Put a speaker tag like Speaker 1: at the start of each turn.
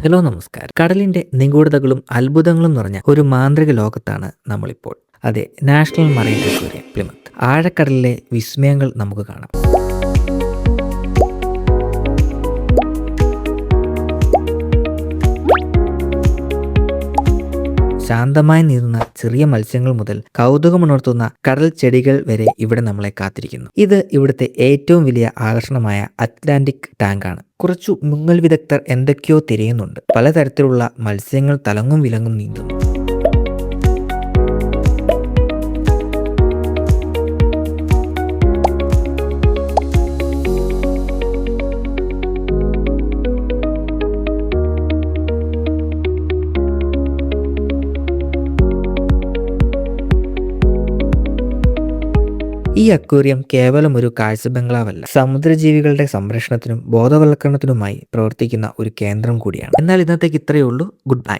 Speaker 1: Hello നമസ്കാരം. കടലിന്റെ നിഗൂഢതകളും അത്ഭുതങ്ങളും നിറഞ്ഞ ഒരു മാന്ത്രിക ലോകത്താണ് നമ്മളിപ്പോൾ. അതെ, നാഷണൽ മറൈൻ അക്വേറിയം പ്ലിമത്ത്. ആഴക്കടലിലെ വിസ്മയങ്ങൾ നമുക്ക് കാണാം. ശാന്തമായി നീറുന്ന ചെറിയ മത്സ്യങ്ങൾ മുതൽ കൗതുകമുണർത്തുന്ന കടൽ ചെടികൾ വരെ ഇവിടെ നമ്മളെ കാത്തിരിക്കുന്നു. ഇത് ഇവിടുത്തെ ഏറ്റവും വലിയ ആകർഷണമായ അറ്റ്ലാന്റിക് ടാങ്കാണ്. കുറച്ചു മുങ്ങൽ വിദഗ്ധർ എന്തൊക്കെയോ തിരയുന്നുണ്ട്. പലതരത്തിലുള്ള മത്സ്യങ്ങൾ തലങ്ങും വിലങ്ങും നീന്തുന്നു. ഈ അക്വേറിയം കേവലം ഒരു കാഴ്ച ബംഗ്ലാവല്ല, സമുദ്രജീവികളുടെ സംരക്ഷണത്തിനും ബോധവൽക്കരണത്തിനുമായി പ്രവർത്തിക്കുന്ന ഒരു കേന്ദ്രം കൂടിയാണ്. എന്നാൽ ഇന്നത്തേക്ക് ഇത്രയേ ഉള്ളൂ. Good bye.